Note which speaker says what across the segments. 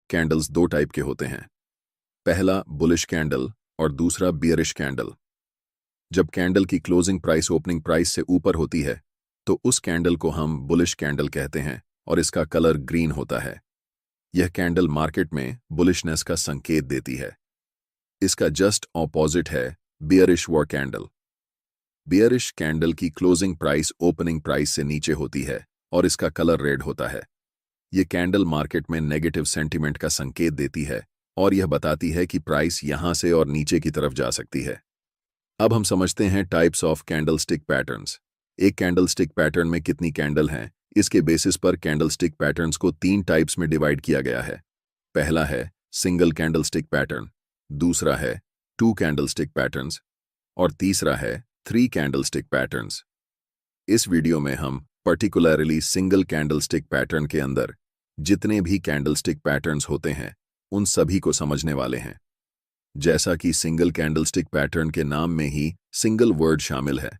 Speaker 1: Candles दो type के होते हैं। पहला बुलिश कैंडल और दूसरा बियरिश कैंडल। जब कैंडल की क्लोजिंग प्राइस ओपनिंग प्राइस से ऊपर होती है तो उस कैंडल को हम बुलिश कैंडल कहते हैं और इसका कलर ग्रीन होता है। यह कैंडल मार्केट में बुलिशनेस का संकेत देती है। इसका जस्ट ऑपोजिट है bearish war candle. Bearish candle की क्लोजिंग प्राइस ओपनिंग प्राइस से नीचे होती है और इसका कलर रेड होता है। यह कैंडल मार्केट में नेगेटिव सेंटीमेंट का संकेत देती है और यह बताती है कि प्राइस यहां से और नीचे की तरफ जा सकती है। अब हम समझते हैं टाइप्स ऑफ कैंडलस्टिक पैटर्न्स। एक कैंडलस्टिक पैटर्न में कितनी कैंडल हैं, इसके बेसिस पर कैंडलस्टिक पैटर्न्स को 3 टाइप्स में डिवाइड किया गया है। पहला है सिंगल कैंडलस्टिक पैटर्न, दूसरा है 2 कैंडलस्टिक पैटर्न्स और तीसरा है 3 कैंडलस्टिक पैटर्न्स। इस वीडियो में हम पर्टिकुलरली सिंगल कैंडलस्टिक पैटर्न के अंदर जितने भी कैंडलस्टिक पैटर्न्स होते हैं उन सभी को समझने वाले हैं। जैसा कि सिंगल कैंडलस्टिक पैटर्न के नाम में ही सिंगल वर्ड शामिल है,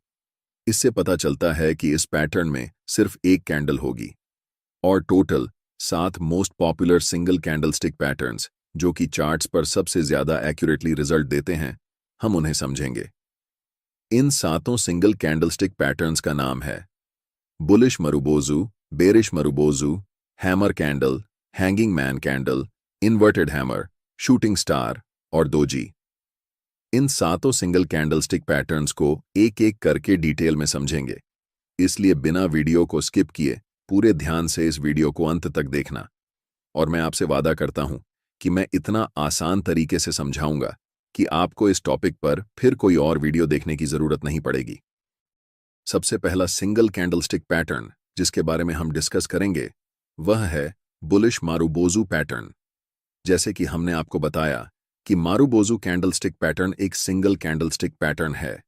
Speaker 1: इससे पता चलता है कि इस पैटर्न में सिर्फ एक कैंडल होगी और total 7 most popular single candlestick patterns जो कि चार्ट्स पर सबसे ज्यादा एक्यूरेटली रिजल्ट देते हैं, हम उन्हें समझेंगे। इन 7 सिंगल कैंडलस्टिक पैटर्न्स का नाम है बुलिश मरुबोजू, बेरिश मरुबोजू, hammer candle, hanging man candle, inverted hammer, shooting star और दोजी। इन 7 सिंगल कैंडलस्टिक पैटर्न्स को एक एक करके डिटेल में समझेंगे, इसलिए बिना वीडियो को स्किप किए पूरे ध्यान से इस वीडियो को अंत तक देखना। और मैं आपसे वादा करता हूं कि मैं इतना आसान तरीके से समझाऊंगा कि आपको इस टॉपिक पर फिर कोई और वीडियो देखने की जरूरत नहीं पड़ेगी। सबसे पहला सिंगल कैंडलस्टिक पैटर्न जिसके बारे में हम डिस्कस करेंगे वह है बुलिश मारुबोजू पैटर्न। जैसे कि हमने आपको बताया कि मारुबोजू कैंडलस्टिक पैटर्न एक सिंगल कैंडलस्टिक पैटर्न है।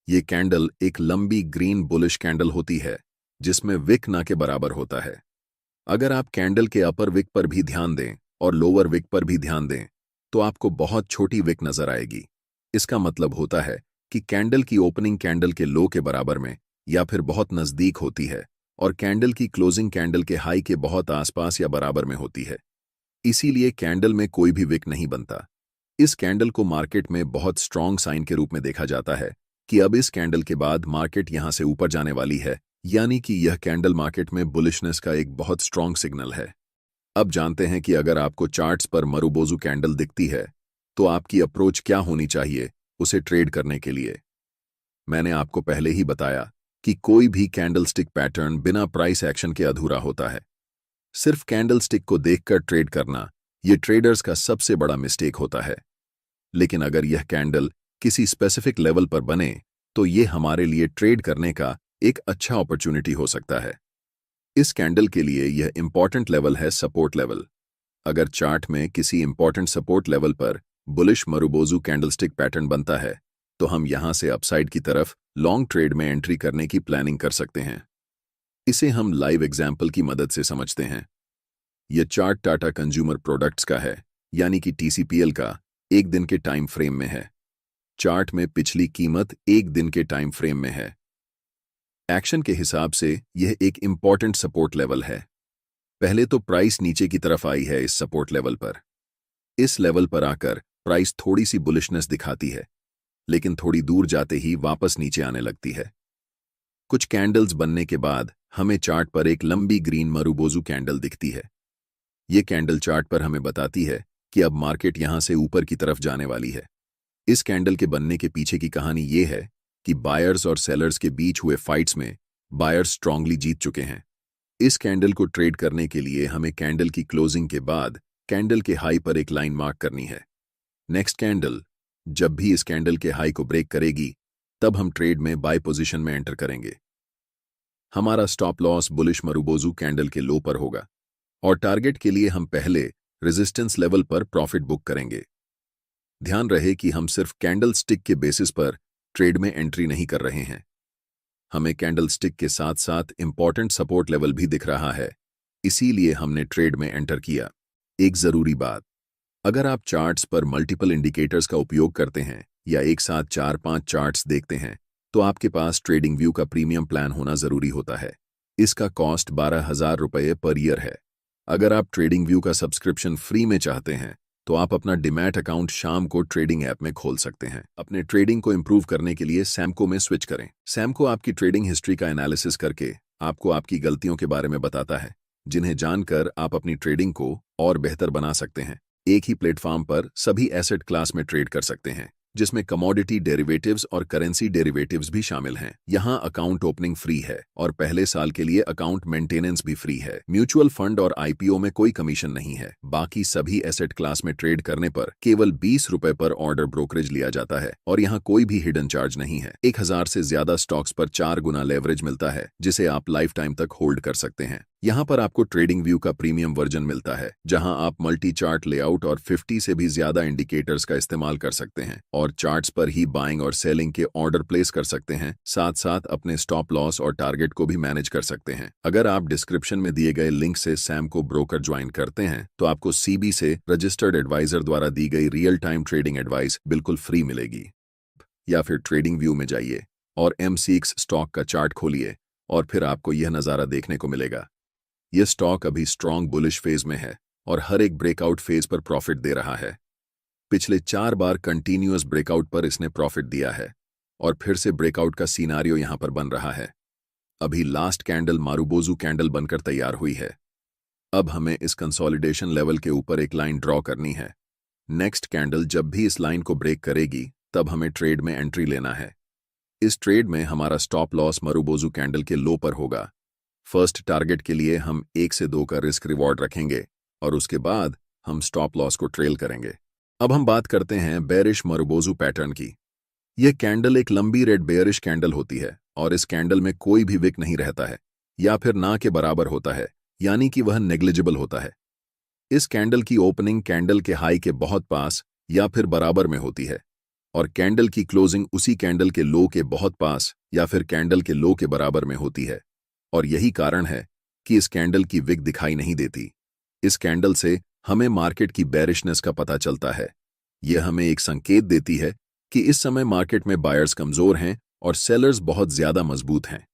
Speaker 1: ये कैंडल एक लंबी ग्रीन बुलिश कैंडल होती है जिसमें विक ना के बराबर होता है। अगर आप कैंडल के अपर विक पर भी ध्यान दें और लोअर विक पर भी ध्यान दें तो आपको बहुत छोटी विक नजर आएगी। इसका मतलब होता है कि कैंडल की ओपनिंग कैंडल के लो के बराबर में या फिर बहुत नजदीक होती है और कैंडल की क्लोजिंग कैंडल के हाई के बहुत आसपास या बराबर में होती है। इसीलिए कैंडल में कोई भी विक नहीं बनता। इस कैंडल को मार्केट में बहुत स्ट्रॉन्ग साइन के रूप में देखा जाता है कि अब इस कैंडल के बाद मार्केट यहां से ऊपर जाने वाली है, यानी कि यह कैंडल मार्केट में बुलिशनेस का एक बहुत स्ट्रॉन्ग सिग्नल है। अब जानते हैं कि अगर आपको चार्ट्स पर मरुबोजू कैंडल दिखती है तो आपकी अप्रोच क्या होनी चाहिए उसे ट्रेड करने के लिए। मैंने आपको पहले ही बताया कि कोई भी कैंडलस्टिक पैटर्न बिना प्राइस एक्शन के अधूरा होता है। सिर्फ कैंडलस्टिक को देखकर ट्रेड करना ये ट्रेडर्स का सबसे बड़ा मिस्टेक होता है। लेकिन अगर यह कैंडल किसी स्पेसिफिक लेवल पर बने तो यह हमारे लिए ट्रेड करने का एक अच्छा अपॉर्चुनिटी हो सकता है। इस कैंडल के लिए यह इंपॉर्टेंट लेवल है सपोर्ट लेवल। अगर चार्ट में किसी इंपॉर्टेंट सपोर्ट लेवल पर बुलिश मरुबोजू कैंडलस्टिक पैटर्न बनता है तो हम यहां से अपसाइड की तरफ लॉन्ग ट्रेड में एंट्री करने की प्लानिंग कर सकते हैं। इसे हम लाइव एग्जाम्पल की मदद से समझते हैं। यह चार्ट टाटा कंज्यूमर प्रोडक्ट्स का है, यानी कि TCPL का एक दिन के टाइम फ्रेम में है। चार्ट में पिछली कीमत एक दिन के टाइम फ्रेम में है। एक्शन के हिसाब से यह एक इंपॉर्टेंट सपोर्ट लेवल है। पहले तो प्राइस नीचे की तरफ आई है इस सपोर्ट लेवल पर। इस लेवल पर आकर प्राइस थोड़ी सी बुलिशनेस दिखाती है, लेकिन थोड़ी दूर जाते ही वापस नीचे आने लगती है। कुछ कैंडल्स बनने के बाद हमें चार्ट पर एक लंबी ग्रीन मरुबोजू कैंडल दिखती है। यह कैंडल चार्ट पर हमें बताती है कि अब मार्केट यहां से ऊपर की तरफ जाने वाली है। इस कैंडल के बनने के पीछे की कहानी यह है कि बायर्स और सेलर्स के बीच हुए फाइट्स में बायर्स स्ट्रांगली जीत चुके हैं। इस कैंडल को ट्रेड करने के लिए हमें कैंडल की क्लोजिंग के बाद कैंडल के हाई पर एक लाइन मार्क करनी है। नेक्स्ट कैंडल जब भी इस कैंडल के हाई को ब्रेक करेगी तब हम ट्रेड में बाय पोजीशन में एंटर करेंगे। हमारा स्टॉप लॉस बुलिश मरुबोजू कैंडल के लो पर होगा और टारगेट के लिए हम पहले रेजिस्टेंस लेवल पर प्रॉफिट बुक करेंगे। ध्यान रहे कि हम सिर्फ कैंडल स्टिक के बेसिस पर ट्रेड में एंट्री नहीं कर रहे हैं। हमें कैंडल स्टिक के साथ साथ इंपॉर्टेंट सपोर्ट लेवल भी दिख रहा है, इसीलिए हमने ट्रेड में एंटर किया। एक जरूरी बात, अगर आप चार्ट्स पर मल्टीपल इंडिकेटर्स का उपयोग करते हैं या एक साथ 4-5 चार्ट्स देखते हैं तो आपके पास ट्रेडिंग व्यू का प्रीमियम प्लान होना जरूरी होता है। इसका कॉस्ट 12,000 रुपये पर ईयर है। अगर आप ट्रेडिंग व्यू का सब्सक्रिप्शन फ्री में चाहते हैं तो आप अपना डिमैट अकाउंट शाम को ट्रेडिंग ऐप में खोल सकते हैं। अपने ट्रेडिंग को इंप्रूव करने के लिए सैमको में स्विच करें। सैमको आपकी ट्रेडिंग हिस्ट्री का एनालिसिस करके आपको आपकी गलतियों के बारे में बताता है, जिन्हें जानकर आप अपनी ट्रेडिंग को और बेहतर बना सकते हैं। एक ही प्लेटफॉर्म पर सभी एसेट क्लास में ट्रेड कर सकते हैं, जिसमें कमोडिटी डेरिवेटिव्स और करेंसी डेरिवेटिव्स भी शामिल हैं। यहाँ अकाउंट ओपनिंग फ्री है और पहले साल के लिए अकाउंट मेंटेनेंस भी फ्री है। म्यूचुअल फंड और आईपीओ में कोई कमीशन नहीं है। बाकी सभी एसेट क्लास में ट्रेड करने पर केवल 20 रुपए पर ऑर्डर ब्रोकरेज लिया जाता है और यहाँ कोई भी हिडन चार्ज नहीं है। 1000 से ज्यादा स्टॉक्स पर 4 गुना लेवरेज मिलता है, जिसे आप लाइफ टाइम तक होल्ड कर सकते हैं। यहाँ पर आपको ट्रेडिंग व्यू का प्रीमियम वर्जन मिलता है, जहां आप मल्टी चार्ट लेआउट और 50 से भी ज्यादा इंडिकेटर्स का इस्तेमाल कर सकते हैं और चार्ट्स पर ही बाइंग और सेलिंग के ऑर्डर प्लेस कर सकते हैं। साथ साथ अपने स्टॉप लॉस और टारगेट को भी मैनेज कर सकते हैं। अगर आप डिस्क्रिप्शन में दिए गए लिंक से सैमको ब्रोकर ज्वाइन करते हैं तो आपको सीबी से रजिस्टर्ड एडवाइजर द्वारा दी गई रियल टाइम ट्रेडिंग एडवाइस बिल्कुल फ्री मिलेगी। या फिर ट्रेडिंग व्यू में जाइए और M6 स्टॉक का चार्ट खोलिए और फिर आपको यह नज़ारा देखने को मिलेगा। यह स्टॉक अभी स्ट्रॉन्ग बुलिश फेज में है और हर एक ब्रेकआउट फेज पर प्रॉफिट दे रहा है। पिछले 4 बार कंटिन्यूअस ब्रेकआउट पर इसने प्रॉफिट दिया है और फिर से ब्रेकआउट का सीनारियो यहां पर बन रहा है। अभी लास्ट कैंडल मारुबोजू कैंडल बनकर तैयार हुई है। अब हमें इस कंसोलिडेशन लेवल के ऊपर एक लाइन ड्रॉ करनी है। नेक्स्ट कैंडल जब भी इस लाइन को ब्रेक करेगी तब हमें ट्रेड में एंट्री लेना है। इस ट्रेड में हमारा स्टॉप लॉस मारुबोजू कैंडल के लो पर होगा। फर्स्ट टारगेट के लिए हम 1 से 2 का रिस्क रिवॉर्ड रखेंगे और उसके बाद हम स्टॉप लॉस को ट्रेल करेंगे। अब हम बात करते हैं बेरिश मारुबोजू पैटर्न की। यह कैंडल एक लंबी रेड बेयरिश कैंडल होती है और इस कैंडल में कोई भी विक नहीं रहता है या फिर ना के बराबर होता है, यानी कि वह नेग्लिजिबल होता है। इस कैंडल की ओपनिंग कैंडल के हाई के बहुत पास या फिर बराबर में होती है और कैंडल की क्लोजिंग उसी कैंडल के लो के बहुत पास या फिर कैंडल के लो के बराबर में होती है। और यही कारण है कि इस कैंडल की विक दिखाई नहीं देती। इस कैंडल से हमें मार्केट की बेरिशनेस का पता चलता है। यह हमें एक संकेत देती है कि इस समय मार्केट में बायर्स कमजोर हैं और सेलर्स बहुत ज्यादा मजबूत हैं।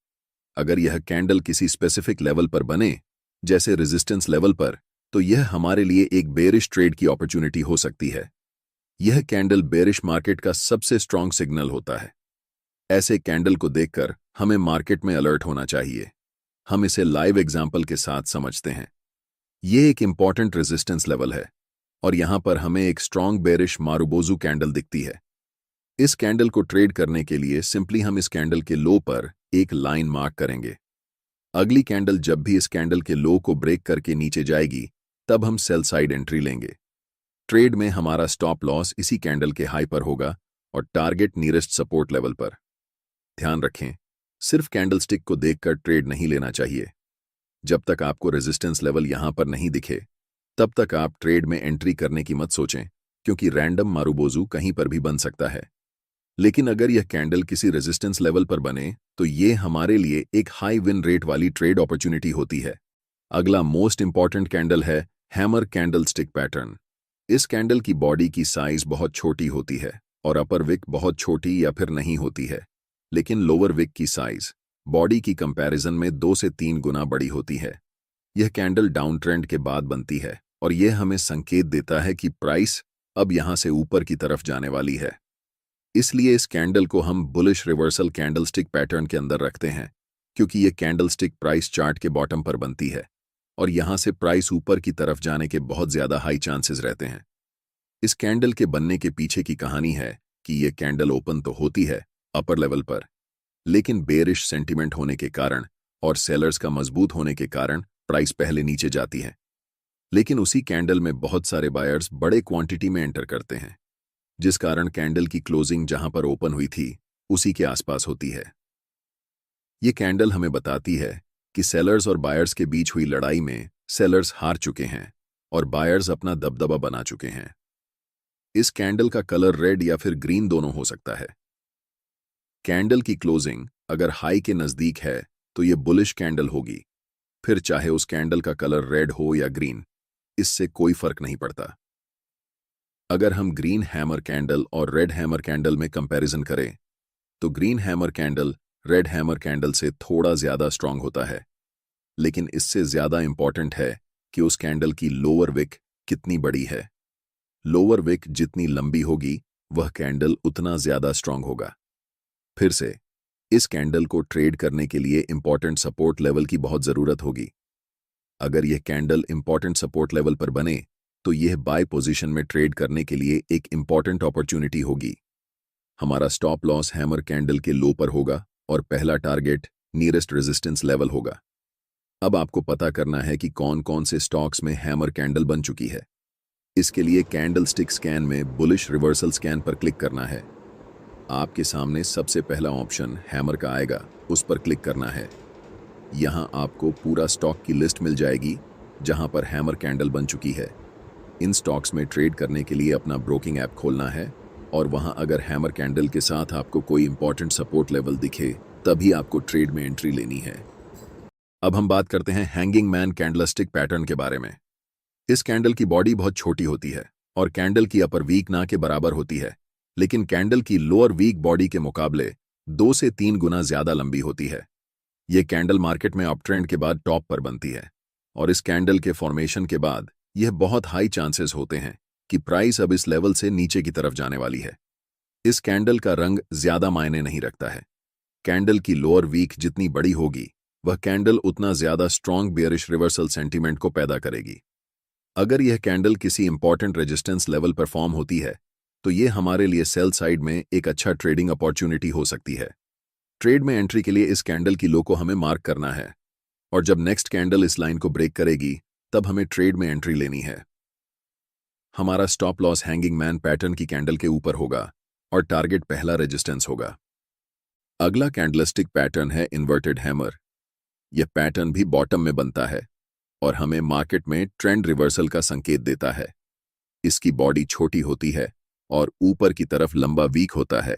Speaker 1: अगर यह कैंडल किसी स्पेसिफिक लेवल पर बने, जैसे रेजिस्टेंस लेवल पर, तो यह हमारे लिए एक बेरिश ट्रेड की अपॉर्चुनिटी हो सकती है। यह कैंडल बेरिश मार्केट का सबसे स्ट्रॉन्ग सिग्नल होता है। ऐसे कैंडल को देखकर हमें मार्केट में अलर्ट होना चाहिए। हम इसे लाइव एग्जाम्पल के साथ समझते हैं। यह एक इंपॉर्टेंट रेजिस्टेंस लेवल है और यहां पर हमें एक स्ट्रॉन्ग बेरिश मारुबोजू कैंडल दिखती है। इस कैंडल को ट्रेड करने के लिए सिंपली हम इस कैंडल के लो पर एक लाइन मार्क करेंगे। अगली कैंडल जब भी इस कैंडल के लो को ब्रेक करके नीचे जाएगी तब हम सेल साइड एंट्री लेंगे। ट्रेड में हमारा स्टॉप लॉस इसी कैंडल के हाई पर होगा और टारगेट नियरेस्ट सपोर्ट लेवल पर। ध्यान रखें, सिर्फ कैंडलस्टिक को देखकर ट्रेड नहीं लेना चाहिए। जब तक आपको रेजिस्टेंस लेवल यहां पर नहीं दिखे तब तक आप ट्रेड में एंट्री करने की मत सोचें, क्योंकि रैंडम मारुबोजू कहीं पर भी बन सकता है। लेकिन अगर यह कैंडल किसी रेजिस्टेंस लेवल पर बने तो यह हमारे लिए एक हाई विन रेट वाली ट्रेड अपॉर्चुनिटी होती है। अगला मोस्ट इंपॉर्टेंट कैंडल है हैमर कैंडलस्टिक पैटर्न। इस कैंडल की बॉडी की साइज बहुत छोटी होती है और अपर विक बहुत छोटी या फिर नहीं होती है, लेकिन लोअर विक की साइज बॉडी की कंपैरिजन में 2 से 3 गुना बड़ी होती है। यह कैंडल डाउन ट्रेंड के बाद बनती है और यह हमें संकेत देता है कि प्राइस अब यहां से ऊपर की तरफ जाने वाली है। इसलिए इस कैंडल को हम बुलिश रिवर्सल कैंडलस्टिक पैटर्न के अंदर रखते हैं, क्योंकि यह कैंडलस्टिक प्राइस चार्ट के बॉटम पर बनती है और यहां से प्राइस ऊपर की तरफ जाने के बहुत ज्यादा हाई चांसेस रहते हैं। इस कैंडल के बनने के पीछे की कहानी है कि यह कैंडल ओपन तो होती है अपर लेवल पर, लेकिन बेरिश सेंटीमेंट होने के कारण और सेलर्स का मजबूत होने के कारण प्राइस पहले नीचे जाती है। लेकिन उसी कैंडल में बहुत सारे बायर्स बड़े क्वांटिटी में एंटर करते हैं, जिस कारण कैंडल की क्लोजिंग जहां पर ओपन हुई थी उसी के आसपास होती है। ये कैंडल हमें बताती है कि सेलर्स और बायर्स के बीच हुई लड़ाई में सेलर्स हार चुके हैं और बायर्स अपना दबदबा बना चुके हैं। इस कैंडल का कलर रेड या फिर ग्रीन दोनों हो सकता है। कैंडल की क्लोजिंग अगर हाई के नजदीक है तो यह बुलिश कैंडल होगी, फिर चाहे उस कैंडल का कलर रेड हो या ग्रीन, इससे कोई फर्क नहीं पड़ता। अगर हम ग्रीन हैमर कैंडल और रेड हैमर कैंडल में कंपैरिजन करें तो green hammer candle red hammer candle से थोड़ा ज्यादा स्ट्रांग होता है, लेकिन इससे ज्यादा इंपॉर्टेंट है कि उस कैंडल की लोअर विक कितनी बड़ी है। लोअर विक जितनी लंबी होगी वह कैंडल उतना ज्यादा स्ट्रांग होगा। फिर से इस कैंडल को ट्रेड करने के लिए इंपॉर्टेंट सपोर्ट लेवल की बहुत जरूरत होगी। अगर यह कैंडल इंपॉर्टेंट सपोर्ट लेवल पर बने तो यह बाय पोजीशन में ट्रेड करने के लिए एक इंपॉर्टेंट अपॉर्चुनिटी होगी। हमारा स्टॉप लॉस हैमर कैंडल के लो पर होगा और पहला टारगेट नियरेस्ट रेजिस्टेंस लेवल होगा। अब आपको पता करना है कि कौन कौन से स्टॉक्स में हैमर कैंडल बन चुकी है। इसके लिए कैंडल स्टिक स्कैन में बुलिश रिवर्सल स्कैन पर क्लिक करना है। आपके सामने सबसे पहला ऑप्शन हैमर का आएगा, उस पर क्लिक करना है। यहां आपको पूरा स्टॉक की लिस्ट मिल जाएगी जहां पर हैमर कैंडल बन चुकी है। इन स्टॉक्स में ट्रेड करने के लिए अपना ब्रोकिंग ऐप खोलना है और वहां अगर हैमर कैंडल के साथ आपको कोई इंपॉर्टेंट सपोर्ट लेवल दिखे तभी आपको ट्रेड में एंट्री लेनी है। अब हम बात करते हैं हैंगिंग मैन कैंडलस्टिक पैटर्न के बारे में। इस कैंडल की बॉडी बहुत छोटी होती है और कैंडल की अपर वीक ना के बराबर होती है, लेकिन कैंडल की लोअर वीक बॉडी के मुकाबले 2 से 3 गुना ज्यादा लंबी होती है। यह कैंडल मार्केट में अपट्रेंड के बाद टॉप पर बनती है और इस कैंडल के फॉर्मेशन के बाद यह बहुत हाई चांसेस होते हैं कि प्राइस अब इस लेवल से नीचे की तरफ जाने वाली है। इस कैंडल का रंग ज्यादा मायने नहीं रखता है। कैंडल की लोअर वीक जितनी बड़ी होगी वह कैंडल उतना ज्यादा स्ट्रॉन्ग बेयरिश रिवर्सल सेंटीमेंट को पैदा करेगी। अगर यह कैंडल किसी इंपॉर्टेंट रेजिस्टेंस लेवल पर फॉर्म होती है तो यह हमारे लिए सेल साइड में एक अच्छा ट्रेडिंग अपॉर्चुनिटी हो सकती है। ट्रेड में एंट्री के लिए इस कैंडल की लो को हमें मार्क करना है और जब नेक्स्ट कैंडल इस लाइन को ब्रेक करेगी तब हमें ट्रेड में एंट्री लेनी है। हमारा stop loss hanging man pattern की कैंडल के ऊपर होगा और टारगेट पहला रेजिस्टेंस होगा। अगला कैंडलस्टिक पैटर्न है इन्वर्टेड हैमर। यह पैटर्न भी बॉटम में बनता है और हमें मार्केट में ट्रेंड रिवर्सल का संकेत देता है। इसकी बॉडी छोटी होती है और ऊपर की तरफ लंबा वीक होता है।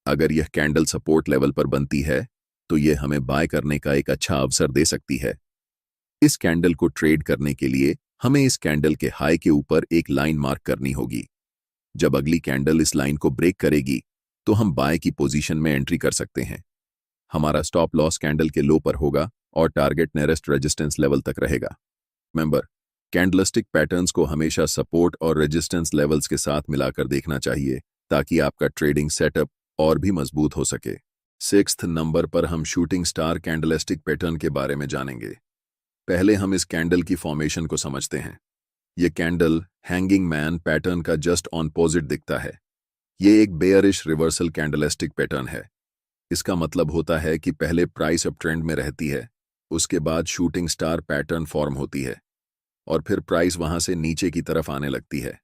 Speaker 1: अगर यह कैंडल सपोर्ट लेवल पर बनती है तो यह हमें बाय करने का एक अच्छा अवसर दे सकती है। इस कैंडल को ट्रेड करने के लिए हमें इस कैंडल के हाई के ऊपर एक लाइन मार्क करनी होगी। जब अगली कैंडल इस लाइन को ब्रेक करेगी तो हम बाय की पोजीशन में एंट्री कर सकते हैं। हमारा स्टॉप लॉस कैंडल के लो पर होगा और टारगेट नियरेस्ट रेजिस्टेंस लेवल तक रहेगा। मेंबर, कैंडलस्टिक पैटर्न्स को हमेशा सपोर्ट और रेजिस्टेंस लेवल्स के साथ मिलाकर देखना चाहिए ताकि आपका ट्रेडिंग सेटअप और भी मजबूत हो सके। 6th नंबर पर हम शूटिंग स्टार कैंडलस्टिक पैटर्न के बारे में जानेंगे। पहले हम इस कैंडल की फॉर्मेशन को समझते हैं। यह कैंडल हैंगिंग मैन पैटर्न का जस्ट ऑपोजिट दिखता है। यह एक बेयरिश रिवर्सल कैंडलस्टिक पैटर्न है। इसका मतलब होता है कि पहले प्राइस अप ट्रेंड में रहती है, उसके बाद शूटिंग स्टार पैटर्न फॉर्म होती है और फिर प्राइस वहां से नीचे की तरफ आने लगती है।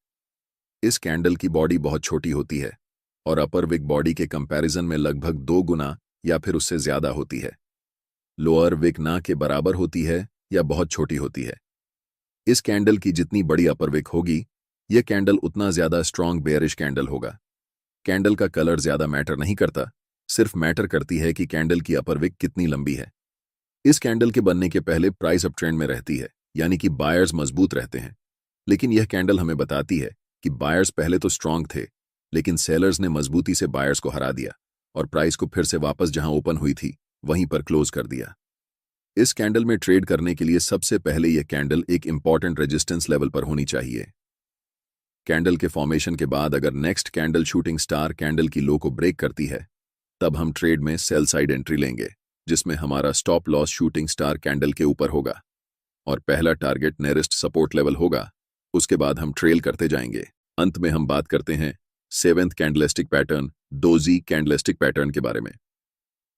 Speaker 1: इस कैंडल की बॉडी बहुत छोटी होती है और अपर विक बॉडी के कंपैरिजन में लगभग 2 गुना या फिर उससे ज्यादा होती है। लोअर विक ना के बराबर होती है या बहुत छोटी होती है। इस कैंडल की जितनी बड़ी अपर विक होगी यह कैंडल उतना ज्यादा स्ट्रॉन्ग बेयरिश कैंडल होगा। कैंडल का कलर ज्यादा मैटर नहीं करता, सिर्फ मैटर करती है कि कैंडल की अपर विक कितनी लंबी है। इस कैंडल के बनने के पहले प्राइस अप ट्रेंड में रहती है, यानी कि बायर्स मजबूत रहते हैं। लेकिन यह कैंडल हमें बताती है कि बायर्स पहले तो स्ट्रांग थे, लेकिन सेलर्स ने मजबूती से बायर्स को हरा दिया और प्राइस को फिर से वापस जहां ओपन हुई थी वहीं पर क्लोज कर दिया। इस कैंडल में ट्रेड करने के लिए सबसे पहले यह कैंडल एक इंपॉर्टेंट रेजिस्टेंस लेवल पर होनी चाहिए। कैंडल के फॉर्मेशन के बाद अगर next candle shooting star candle की लो को ब्रेक करती है तब हम ट्रेड में सेल साइड एंट्री लेंगे, जिसमें हमारा stop loss shooting star candle के ऊपर होगा और पहला टारगेट नियरेस्ट सपोर्ट लेवल होगा। उसके बाद हम ट्रेल करते जाएंगे। अंत में हम बात करते हैं 7th candlestick pattern doji candlestick pattern के बारे में।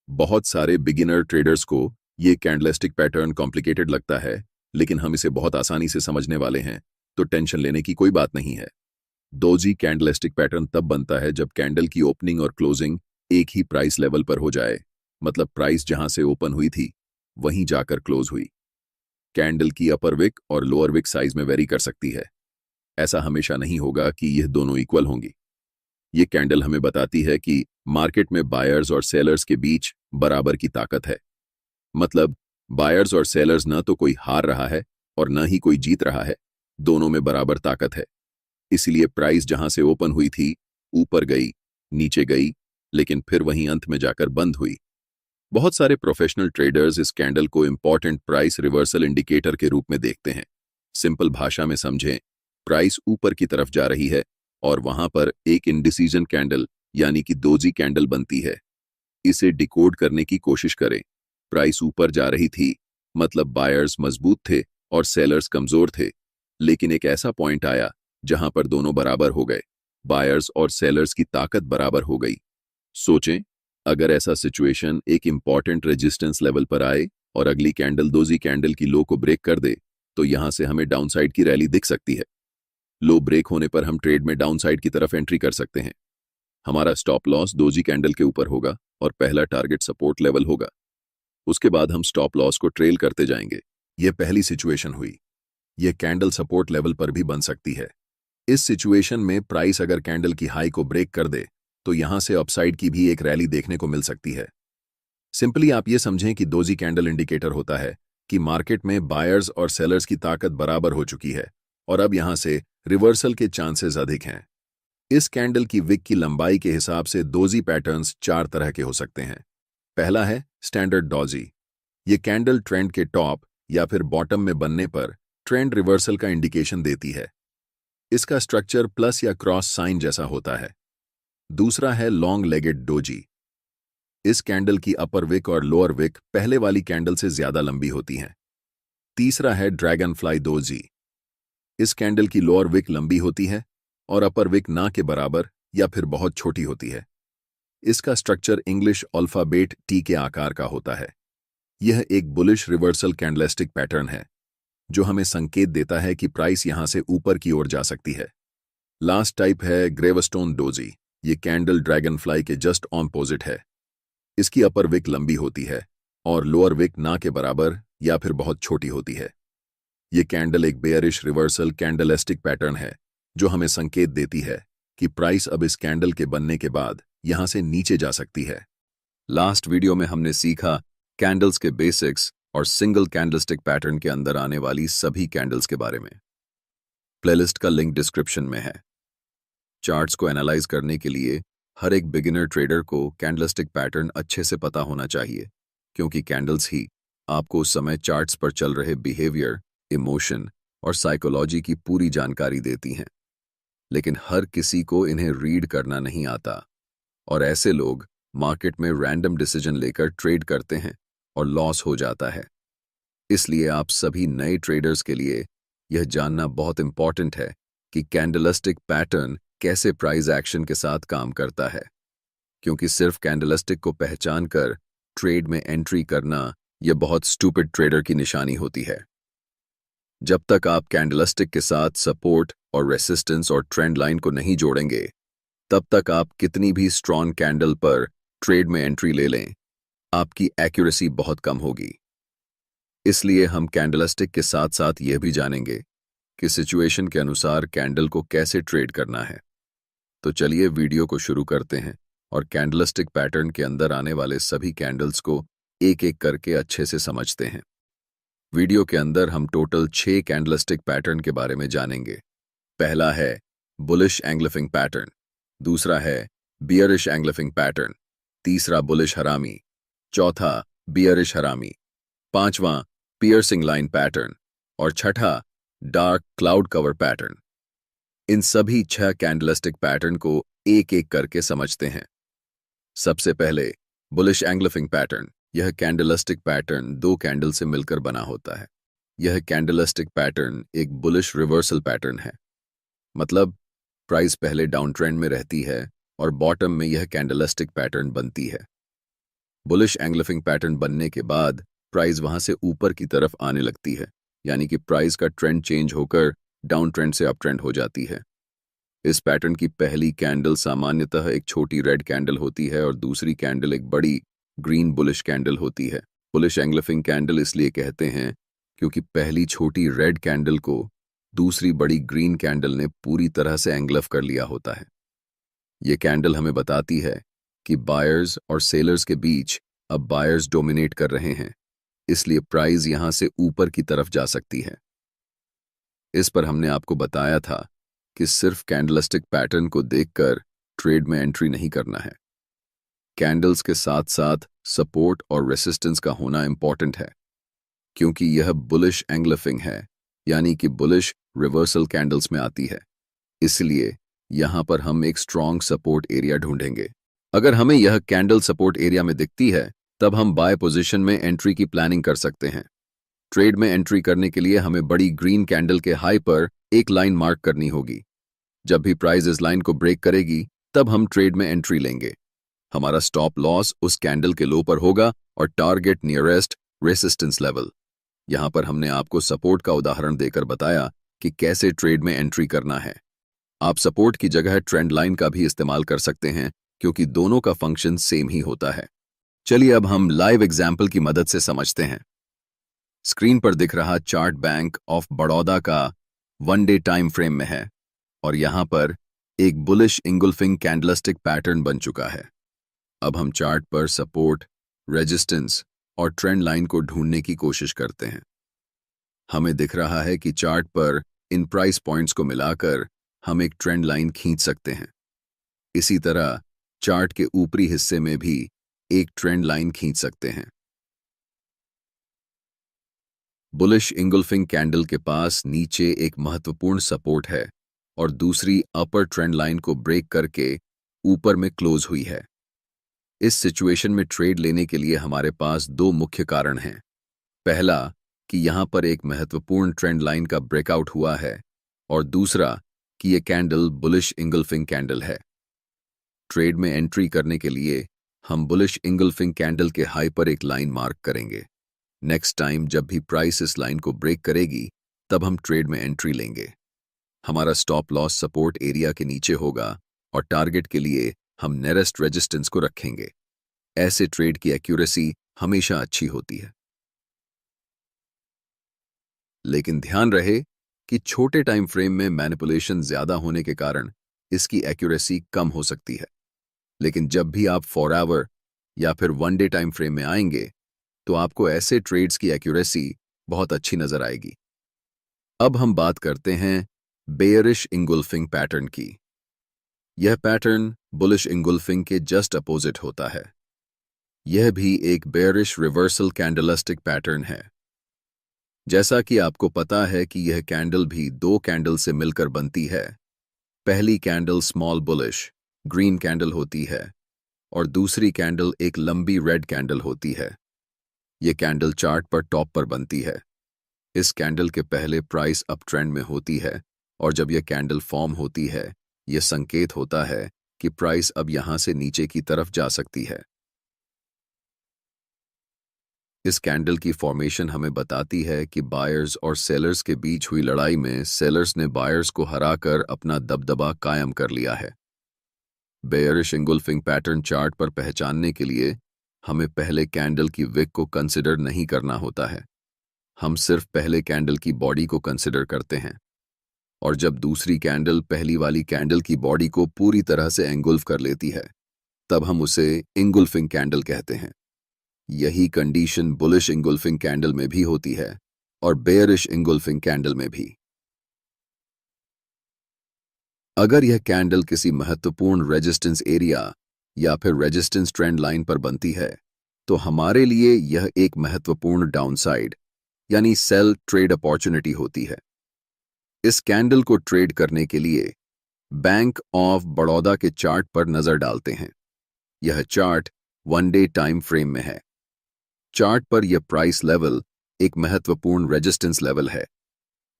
Speaker 1: बहुत सारे बिगिनर ट्रेडर्स को ये कैंडलस्टिक पैटर्न कॉम्प्लिकेटेड लगता है, लेकिन हम इसे बहुत आसानी से समझने वाले हैं, तो टेंशन लेने की कोई बात नहीं है। डोजी कैंडलस्टिक पैटर्न तब बनता है जब कैंडल की ओपनिंग और क्लोजिंग एक ही प्राइस लेवल पर हो जाए, मतलब प्राइस जहां से ओपन हुई थी वहीं जाकर क्लोज हुई। कैंडल की अपर विक और लोअर विक साइज में वेरी कर सकती है। ऐसा हमेशा नहीं होगा कि यह दोनों इक्वल होंगी। ये कैंडल हमें बताती है कि मार्केट में बायर्स और सेलर्स के बीच बराबर की ताकत है। मतलब बायर्स और सेलर्स न तो कोई हार रहा है और न ही कोई जीत रहा है, दोनों में बराबर ताकत है। इसलिए प्राइस जहां से ओपन हुई थी ऊपर गई, नीचे गई, लेकिन फिर वहीं अंत में जाकर बंद हुई। बहुत सारे प्रोफेशनल ट्रेडर्स इस कैंडल को इंपॉर्टेंट प्राइस रिवर्सल इंडिकेटर के रूप में देखते हैं। सिंपल भाषा में समझें, प्राइस ऊपर की तरफ जा रही है और वहां पर एक इंडिसीजन कैंडल यानी कि दोजी कैंडल बनती है। इसे डिकोड करने की कोशिश करें। प्राइस ऊपर जा रही थी, मतलब बायर्स मजबूत थे और सेलर्स कमजोर थे। लेकिन एक ऐसा पॉइंट आया जहां पर दोनों बराबर हो गए, बायर्स और सेलर्स की ताकत बराबर हो गई। सोचें, अगर ऐसा सिचुएशन एक इंपॉर्टेंट रेजिस्टेंस लेवल पर आए और अगली कैंडल दोजी कैंडल की लो को ब्रेक कर दे, तो यहां से हमें डाउनसाइड की रैली दिख सकती है। लो ब्रेक होने पर हम ट्रेड में डाउनसाइड की तरफ एंट्री कर सकते हैं। हमारा स्टॉप लॉस दोजी कैंडल के ऊपर होगा और पहला टारगेट सपोर्ट लेवल होगा। उसके बाद हम स्टॉप लॉस को ट्रेल करते जाएंगे। यह पहली सिचुएशन हुई। यह कैंडल सपोर्ट लेवल पर भी बन सकती है। इस सिचुएशन में प्राइस अगर कैंडल की हाई को ब्रेक कर दे तो यहां से अपसाइड की भी एक रैली देखने को मिल सकती है। सिंपली आप ये समझें कि दोजी कैंडल इंडिकेटर होता है कि मार्केट में बायर्स और सेलर्स की ताकत बराबर हो चुकी है और अब यहां से रिवर्सल के चांसेस अधिक हैं। इस कैंडल की विक की लंबाई के हिसाब से दोजी पैटर्न्स 4 तरह के हो सकते हैं। पहला है स्टैंडर्ड डोजी। ये कैंडल ट्रेंड के टॉप या फिर बॉटम में बनने पर ट्रेंड रिवर्सल का इंडिकेशन देती है। इसका स्ट्रक्चर प्लस या क्रॉस साइन जैसा होता है। दूसरा है लॉन्ग लेगेड डोजी। इस कैंडल की अपर विक और लोअर विक पहले वाली कैंडल से ज्यादा लंबी होती हैं। तीसरा है ड्रैगन फ्लाई डोजी। इस कैंडल की लोअर विक लंबी होती है और अपर विक ना के बराबर या फिर बहुत छोटी होती है। इसका स्ट्रक्चर इंग्लिश अल्फाबेट टी के आकार का होता है। यह एक बुलिश रिवर्सल कैंडलस्टिक पैटर्न है जो हमें संकेत देता है कि प्राइस यहां से ऊपर की ओर जा सकती है। लास्ट टाइप है ग्रेवस्टोन डोजी। ये कैंडल ड्रैगन फ्लाई के जस्ट ऑपोजिट है। इसकी अपर विक लंबी होती है और लोअर विक ना के बराबर या फिर बहुत छोटी होती है। ये कैंडल एक बेयरिश रिवर्सल कैंडलस्टिक पैटर्न है जो हमें संकेत देती है कि प्राइस अब इस कैंडल के बनने के बाद यहां से नीचे जा सकती है। लास्ट वीडियो में हमने सीखा कैंडल्स के बेसिक्स और सिंगल कैंडलस्टिक पैटर्न के अंदर आने वाली सभी कैंडल्स के बारे में। प्लेलिस्ट का लिंक डिस्क्रिप्शन में है। चार्ट्स को एनालाइज करने के लिए हर एक बिगिनर ट्रेडर को कैंडलस्टिक पैटर्न अच्छे से पता होना चाहिए, क्योंकि कैंडल्स ही आपको उस समय चार्ट्स पर चल रहे बिहेवियर, इमोशन और साइकोलॉजी की पूरी जानकारी देती हैं। लेकिन हर किसी को इन्हें रीड करना नहीं आता और ऐसे लोग मार्केट में रैंडम डिसीजन लेकर ट्रेड करते हैं और लॉस हो जाता है। इसलिए आप सभी नए ट्रेडर्स के लिए यह जानना बहुत इंपॉर्टेंट है कि कैंडलस्टिक पैटर्न कैसे प्राइस एक्शन के साथ काम करता है, क्योंकि सिर्फ कैंडलस्टिक को पहचान कर ट्रेड में एंट्री करना यह बहुत स्टूपिड ट्रेडर की निशानी होती है। जब तक आप कैंडलस्टिक के साथ सपोर्ट और रेसिस्टेंस और ट्रेंड लाइन को नहीं जोड़ेंगे, तब तक आप कितनी भी स्ट्रॉन्ग कैंडल पर ट्रेड में एंट्री ले लें, आपकी एक्यूरेसी बहुत कम होगी। इसलिए हम कैंडलस्टिक के साथ साथ यह भी जानेंगे कि सिचुएशन के अनुसार कैंडल को कैसे ट्रेड करना है। तो चलिए वीडियो को शुरू करते हैं और कैंडलस्टिक पैटर्न के अंदर आने वाले सभी कैंडल्स को एक एक करके अच्छे से समझते हैं। वीडियो के अंदर हम टोटल 6 कैंडलस्टिक पैटर्न के बारे में जानेंगे। पहला है बुलिश एंग्लिफिंग पैटर्न, दूसरा है बियरिश एंग्लिफिंग पैटर्न, तीसरा बुलिश हरामी, चौथा बियरिश हरामी, पांचवां पियर्सिंग लाइन पैटर्न और छठा डार्क क्लाउड कवर पैटर्न। इन सभी 6 कैंडलस्टिक पैटर्न को एक एक करके समझते हैं। सबसे पहले बुलिश एंग्लिफिंग पैटर्न। यह कैंडलस्टिक पैटर्न 2 कैंडल से मिलकर बना होता है। यह कैंडलस्टिक पैटर्न एक बुलिश रिवर्सल पैटर्न है, मतलब प्राइस पहले डाउन ट्रेंड में रहती है और बॉटम में यह कैंडलस्टिक पैटर्न बनती है। बुलिश एंग्लिफिंग पैटर्न बनने के बाद प्राइस वहां से ऊपर की तरफ आने लगती है, यानी कि प्राइस का ट्रेंड चेंज होकर डाउन ट्रेंड से अप ट्रेंड हो जाती है। इस पैटर्न की पहली कैंडल सामान्यतः एक छोटी रेड कैंडल होती है और दूसरी कैंडल एक बड़ी ग्रीन बुलिश कैंडल होती है। बुलिश एंग्लिफिंग कैंडल इसलिए कहते हैं क्योंकि पहली छोटी रेड कैंडल को दूसरी बड़ी ग्रीन कैंडल ने पूरी तरह से एंग्लफ कर लिया होता है। ये कैंडल हमें बताती है कि बायर्स और सेलर्स के बीच अब बायर्स डोमिनेट कर रहे हैं, इसलिए प्राइस यहां से ऊपर की तरफ जा सकती है। इस पर हमने आपको बताया था कि सिर्फ कैंडलस्टिक पैटर्न को देखकर ट्रेड में एंट्री नहीं करना है। कैंडल्स के साथ साथ सपोर्ट और रेसिस्टेंस का होना इंपॉर्टेंट है, क्योंकि यह बुलिश एंगल्फिंग है, यानी कि बुलिश रिवर्सल कैंडल्स में आती है। इसलिए यहां पर हम एक स्ट्रॉन्ग सपोर्ट एरिया ढूंढेंगे। अगर हमें यह कैंडल सपोर्ट एरिया में दिखती है, तब हम बाय पोजीशन में एंट्री की प्लानिंग कर सकते हैं। ट्रेड में एंट्री करने के लिए हमें बड़ी ग्रीन कैंडल के हाई पर एक लाइन मार्क करनी होगी। जब भी प्राइस इस लाइन को ब्रेक करेगी, तब हम ट्रेड में एंट्री लेंगे। हमारा स्टॉप लॉस उस कैंडल के लो पर होगा और टारगेट नियरेस्ट रेसिस्टेंस लेवल। यहां पर हमने आपको सपोर्ट का उदाहरण देकर बताया कि कैसे ट्रेड में एंट्री करना है। आप सपोर्ट की जगह ट्रेंड लाइन का भी इस्तेमाल कर सकते हैं, क्योंकि दोनों का फंक्शन सेम ही होता है। चलिए अब हम लाइव एग्जाम्पल की मदद से समझते हैं। स्क्रीन पर दिख रहा चार्ट बैंक ऑफ बड़ौदा का 1 डे टाइम फ्रेम में है और यहां पर एक बुलिश इंगुल्फिंग कैंडलस्टिक पैटर्न बन चुका है। अब हम चार्ट पर सपोर्ट, रेजिस्टेंस और ट्रेंड लाइन को ढूंढने की कोशिश करते हैं। हमें दिख रहा है कि चार्ट पर इन प्राइस पॉइंट्स को मिलाकर हम एक ट्रेंड लाइन खींच सकते हैं। इसी तरह चार्ट के ऊपरी हिस्से में भी एक ट्रेंड लाइन खींच सकते हैं। बुलिश इंगुल्फिंग कैंडल के पास नीचे एक महत्वपूर्ण सपोर्ट है और दूसरी अपर ट्रेंड लाइन को ब्रेक करके ऊपर में क्लोज हुई है। इस सिचुएशन में ट्रेड लेने के लिए हमारे पास दो मुख्य कारण हैं। पहला कि यहां पर एक महत्वपूर्ण ट्रेंड लाइन का ब्रेकआउट हुआ है और दूसरा कि यह कैंडल बुलिश इंगल्फिंग कैंडल है। ट्रेड में एंट्री करने के लिए हम बुलिश इंगल्फिंग कैंडल के हाई पर एक लाइन मार्क करेंगे। नेक्स्ट टाइम जब भी प्राइस इस लाइन को ब्रेक करेगी, तब हम ट्रेड में एंट्री लेंगे। हमारा स्टॉप लॉस सपोर्ट एरिया के नीचे होगा और टारगेट के लिए हम नियरेस्ट रेजिस्टेंस को रखेंगे। ऐसे ट्रेड की एक्यूरेसी हमेशा अच्छी होती है। लेकिन ध्यान रहे कि छोटे टाइम फ्रेम में मैनिपुलेशन ज्यादा होने के कारण इसकी एक्यूरेसी कम हो सकती है। लेकिन जब भी आप 4 आवर या फिर 1 डे टाइम फ्रेम में आएंगे, तो आपको ऐसे ट्रेड्स की एक्यूरेसी बहुत अच्छी नजर आएगी। अब हम बात करते हैं बेयरिश इंगुल्फिंग पैटर्न की। यह पैटर्न बुलिश इंगुल्फिंग के जस्ट अपोजिट होता है। यह भी एक बेयरिश रिवर्सल कैंडलस्टिक पैटर्न है। जैसा कि आपको पता है कि यह कैंडल भी दो कैंडल से मिलकर बनती है। पहली candle small bullish green candle होती है और दूसरी कैंडल एक लंबी रेड कैंडल होती है। यह कैंडल चार्ट पर टॉप पर बनती है। इस कैंडल के पहले प्राइस अप ट्रेंड में होती है और जब यह कैंडल फॉर्म होती है, यह संकेत होता है कि प्राइस अब यहां से नीचे की तरफ जा सकती है। इस कैंडल की फॉर्मेशन हमें बताती है कि बायर्स और सेलर्स के बीच हुई लड़ाई में सेलर्स ने बायर्स को हराकर अपना दबदबा कायम कर लिया है। बेयरिश इंगुल्फिंग पैटर्न चार्ट पर पहचानने के लिए हमें पहले कैंडल की विक को कंसिडर नहीं करना होता है। हम सिर्फ पहले कैंडल की बॉडी को कंसिडर करते हैं और जब दूसरी कैंडल पहली वाली कैंडल की बॉडी को पूरी तरह से एंगुल्फ कर लेती है, तब हम उसे इंगुल्फिंग कैंडल कहते हैं। यही कंडीशन बुलिश इंगुल्फिंग कैंडल में भी होती है और बेयरिश इंगुल्फिंग कैंडल में भी। अगर यह कैंडल किसी महत्वपूर्ण रेजिस्टेंस एरिया या फिर रेजिस्टेंस ट्रेंड लाइन पर बनती है, तो हमारे लिए यह एक महत्वपूर्ण डाउनसाइड यानी सेल ट्रेड अपॉर्चुनिटी होती है। इस कैंडल को ट्रेड करने के लिए बैंक ऑफ बड़ौदा के चार्ट पर नजर डालते हैं। यह चार्ट 1 डे टाइम फ्रेम में है। चार्ट पर यह प्राइस लेवल एक महत्वपूर्ण रेजिस्टेंस लेवल है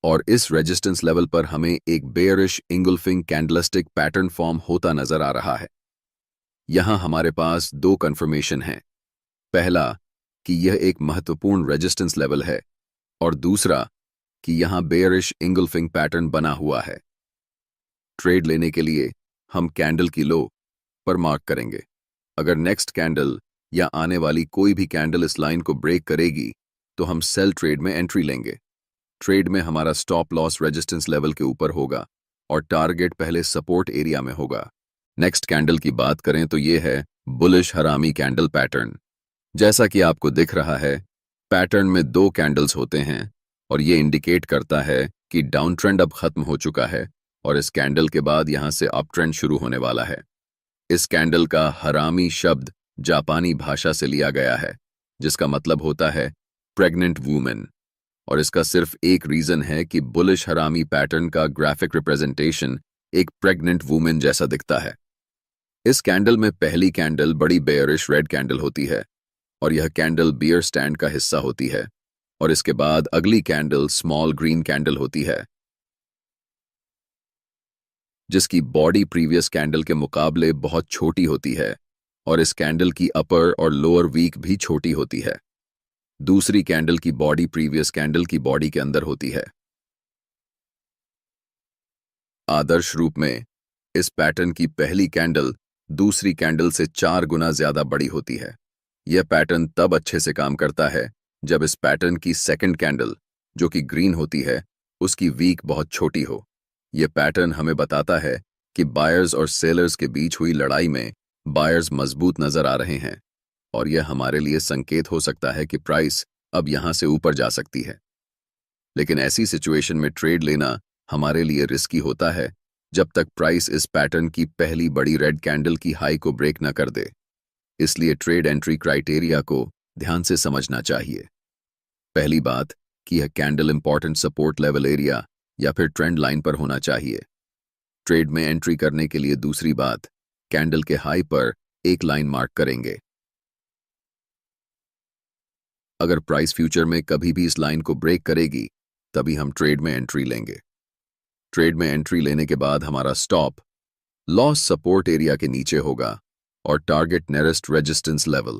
Speaker 1: और इस रेजिस्टेंस लेवल पर हमें एक बेयरिश इंगुल्फिंग कैंडलस्टिक पैटर्न फॉर्म होता नजर आ रहा है। यहां हमारे पास दो कंफर्मेशन हैं। पहला कि यह एक महत्वपूर्ण रेजिस्टेंस लेवल है और दूसरा कि यहां बेयरिश इंगुल्फिंग पैटर्न बना हुआ है। ट्रेड लेने के लिए हम कैंडल की लो पर मार्क करेंगे। अगर नेक्स्ट कैंडल या आने वाली कोई भी कैंडल इस लाइन को ब्रेक करेगी, तो हम सेल ट्रेड में एंट्री लेंगे। ट्रेड में हमारा स्टॉप लॉस रेजिस्टेंस लेवल के ऊपर होगा और टारगेट पहले सपोर्ट एरिया में होगा। नेक्स्ट कैंडल की बात करें तो यह है बुलिश हरामी कैंडल पैटर्न। जैसा कि आपको दिख रहा है, पैटर्न में दो कैंडल्स होते हैं और ये इंडिकेट करता है कि डाउन ट्रेंड अब खत्म हो चुका है और इस कैंडल के बाद यहां से अप ट्रेंड शुरू होने वाला है। इस कैंडल का हरामी शब्द जापानी भाषा से लिया गया है, जिसका मतलब होता है प्रेग्नेंट वूमेन, और इसका सिर्फ एक रीजन है कि बुलिश हरामी पैटर्न का ग्राफिक रिप्रेजेंटेशन एक प्रेग्नेंट वूमेन जैसा दिखता है। इस कैंडल में पहली कैंडल बड़ी बेयरिश रेड कैंडल होती है और यह कैंडल बियर स्टैंड का हिस्सा होती है, और इसके बाद अगली कैंडल स्मॉल ग्रीन कैंडल होती है, जिसकी बॉडी प्रीवियस कैंडल के मुकाबले बहुत छोटी होती है, और इस कैंडल की अपर और लोअर वीक भी छोटी होती है। दूसरी कैंडल की बॉडी प्रीवियस कैंडल की बॉडी के अंदर होती है। आदर्श रूप में इस पैटर्न की पहली कैंडल दूसरी कैंडल से 4 गुना ज्यादा बड़ी होती है। यह पैटर्न तब अच्छे से काम करता है जब इस पैटर्न की सेकंड कैंडल, जो कि ग्रीन होती है, उसकी वीक बहुत छोटी हो। यह पैटर्न हमें बताता है कि बायर्स और सेलर्स के बीच हुई लड़ाई में बायर्स मजबूत नजर आ रहे हैं, और यह हमारे लिए संकेत हो सकता है कि प्राइस अब यहां से ऊपर जा सकती है। लेकिन ऐसी सिचुएशन में ट्रेड लेना हमारे लिए रिस्की होता है जब तक प्राइस इस पैटर्न की पहली बड़ी रेड कैंडल की हाई को ब्रेक न कर दे। इसलिए ट्रेड एंट्री क्राइटेरिया को ध्यान से समझना चाहिए। पहली बात कि यह candle important support level area या फिर ट्रेंड लाइन पर होना चाहिए। ट्रेड में एंट्री करने के लिए दूसरी बात, कैंडल के हाई पर एक लाइन मार्क करेंगे। अगर प्राइस फ्यूचर में कभी भी इस लाइन को ब्रेक करेगी, तभी हम ट्रेड में एंट्री लेंगे। ट्रेड में एंट्री लेने के बाद हमारा स्टॉप लॉस सपोर्ट एरिया के नीचे होगा और टारगेट नियरेस्ट रेजिस्टेंस लेवल।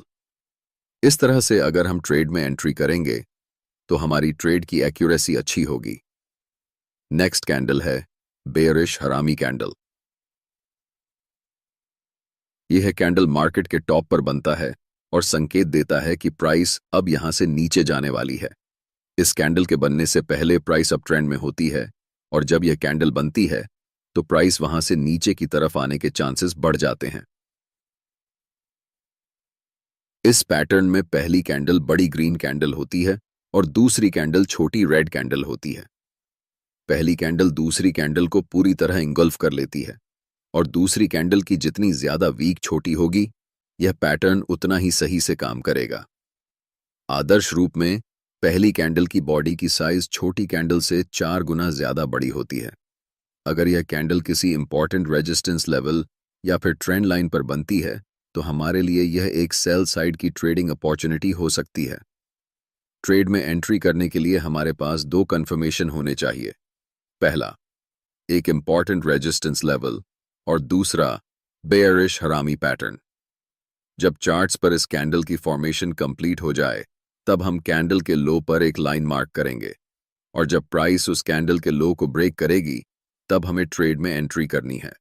Speaker 1: इस तरह से अगर हम ट्रेड में एंट्री करेंगे तो हमारी ट्रेड की एक्यूरेसी अच्छी होगी। नेक्स्ट कैंडल है बेयरिश हरामी कैंडल। यह कैंडल मार्केट के टॉप पर बनता है और संकेत देता है कि प्राइस अब यहां से नीचे जाने वाली है। इस कैंडल के बनने से पहले प्राइस अप ट्रेंड में होती है, और जब यह कैंडल बनती है तो प्राइस वहां से नीचे की तरफ आने के चांसेस बढ़ जाते हैं। इस पैटर्न में पहली कैंडल बड़ी ग्रीन कैंडल होती है और दूसरी कैंडल छोटी रेड कैंडल होती है। पहली कैंडल दूसरी कैंडल को पूरी तरह इंगल्फ कर लेती है, और दूसरी कैंडल की जितनी ज्यादा वीक छोटी होगी, यह पैटर्न उतना ही सही से काम करेगा। आदर्श रूप में पहली कैंडल की बॉडी की साइज छोटी कैंडल से 4 गुना ज्यादा बड़ी होती है। अगर यह कैंडल किसी इंपॉर्टेंट रेजिस्टेंस लेवल या फिर ट्रेंड लाइन पर बनती है तो हमारे लिए यह एक सेल साइड की ट्रेडिंग अपॉर्चुनिटी हो सकती है। ट्रेड में एंट्री करने के लिए हमारे पास 2 कंफर्मेशन होने चाहिए। पहला, एक इंपॉर्टेंट रेजिस्टेंस लेवल, और दूसरा बेयरिश हरामी पैटर्न। जब चार्ट्स पर इस कैंडल की फॉर्मेशन कंप्लीट हो जाए, तब हम कैंडल के लो पर एक लाइन मार्क करेंगे, और जब प्राइस उस कैंडल के लो को ब्रेक करेगी, तब हमें ट्रेड में एंट्री करनी है।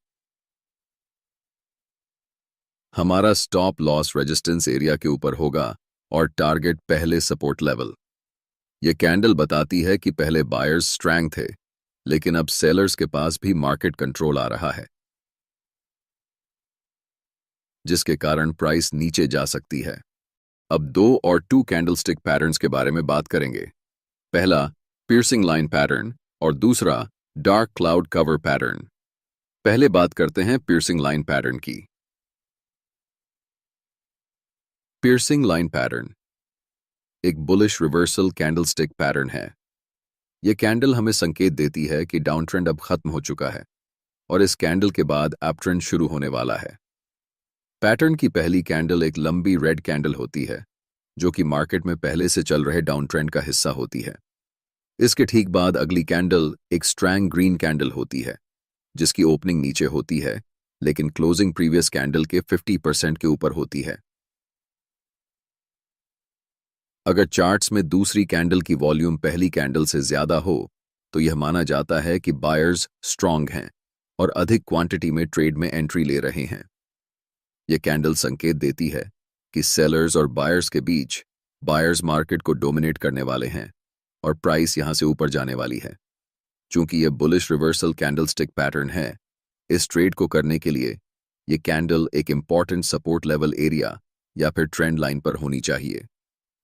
Speaker 1: हमारा स्टॉप लॉस रेजिस्टेंस एरिया के ऊपर होगा और टारगेट पहले सपोर्ट लेवल। यह कैंडल बताती है कि पहले बायर्स स्ट्रांग थे, लेकिन अब सेलर्स के पास भी मार्केट कंट्रोल आ रहा है, जिसके कारण प्राइस नीचे जा सकती है। अब 2 और 2 कैंडलस्टिक पैटर्न्स के बारे में बात करेंगे। पहला पियर्सिंग लाइन पैटर्न और दूसरा डार्क क्लाउड कवर पैटर्न। पहले बात करते हैं पियर्सिंग लाइन पैटर्न की। पियर्सिंग लाइन पैटर्न एक बुलिश रिवर्सल कैंडलस्टिक पैटर्न है। यह कैंडल हमें संकेत देती है कि डाउन ट्रेंड अब खत्म हो चुका है और इस कैंडल के बाद अप ट्रेंड शुरू होने वाला है। पैटर्न की पहली कैंडल एक लंबी रेड कैंडल होती है, जो कि मार्केट में पहले से चल रहे डाउन ट्रेंड का हिस्सा होती है। इसके ठीक बाद अगली कैंडल एक स्ट्रॉन्ग ग्रीन कैंडल होती है, जिसकी ओपनिंग नीचे होती है लेकिन क्लोजिंग प्रीवियस कैंडल के 50% के ऊपर होती है। अगर चार्ट्स में दूसरी कैंडल की वॉल्यूम पहली कैंडल से ज्यादा हो तो यह माना जाता है कि बायर्स स्ट्रांग हैं और अधिक क्वांटिटी में ट्रेड में एंट्री ले रहे हैं। यह कैंडल संकेत देती है कि सेलर्स और बायर्स के बीच बायर्स मार्केट को डोमिनेट करने वाले हैं और प्राइस यहां से ऊपर जाने वाली है। चूंकि यह बुलिश रिवर्सल कैंडलस्टिक पैटर्न है, इस ट्रेड को करने के लिए यह कैंडल एक इंपॉर्टेंट सपोर्ट लेवल एरिया या फिर ट्रेंड लाइन पर होनी चाहिए।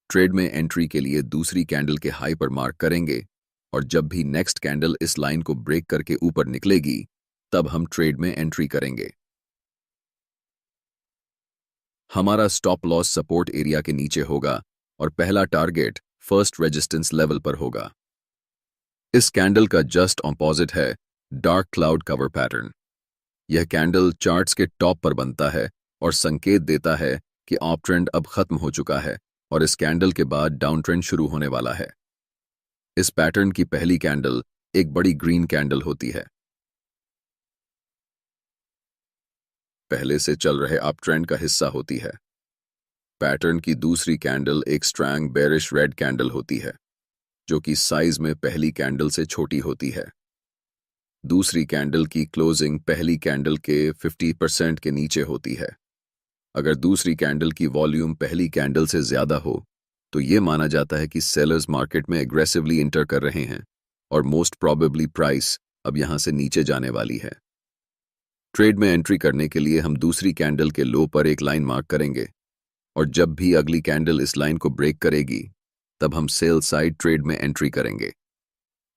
Speaker 1: ट्रेड में एंट्री के लिए दूसरी कैंडल के हाई पर मार्क करेंगे, और जब भी नेक्स्ट कैंडल इस लाइन को ब्रेक करके ऊपर निकलेगी, तब हम ट्रेड में एंट्री करेंगे। हमारा स्टॉप लॉस सपोर्ट एरिया के नीचे होगा और पहला टारगेट फर्स्ट रेजिस्टेंस लेवल पर होगा। इस कैंडल का जस्ट ऑपोजिट है डार्क क्लाउड कवर पैटर्न। यह कैंडल चार्ट्स के टॉप पर बनता है और संकेत देता है कि अप ट्रेंड अब खत्म हो चुका है और इस कैंडल के बाद डाउन ट्रेंड शुरू होने वाला है। इस पैटर्न की पहली कैंडल एक बड़ी ग्रीन कैंडल होती है, पहले से चल रहे अप ट्रेंड का हिस्सा होती है। पैटर्न की दूसरी कैंडल एक स्ट्रॉन्ग बेरिश रेड कैंडल होती है, जो कि साइज में पहली कैंडल से छोटी होती है। दूसरी कैंडल की क्लोजिंग पहली कैंडल के 50% के नीचे होती है। अगर दूसरी कैंडल की वॉल्यूम पहली कैंडल से ज्यादा हो तो यह माना जाता है कि सेलर्स मार्केट में एग्रेसिवली इंटर कर रहे हैं और मोस्ट प्रोबेबली प्राइस अब यहां से नीचे जाने वाली है। ट्रेड में एंट्री करने के लिए हम दूसरी कैंडल के लो पर एक लाइन मार्क करेंगे और जब भी अगली कैंडल इस लाइन को ब्रेक करेगी तब हम सेल साइड ट्रेड में एंट्री करेंगे।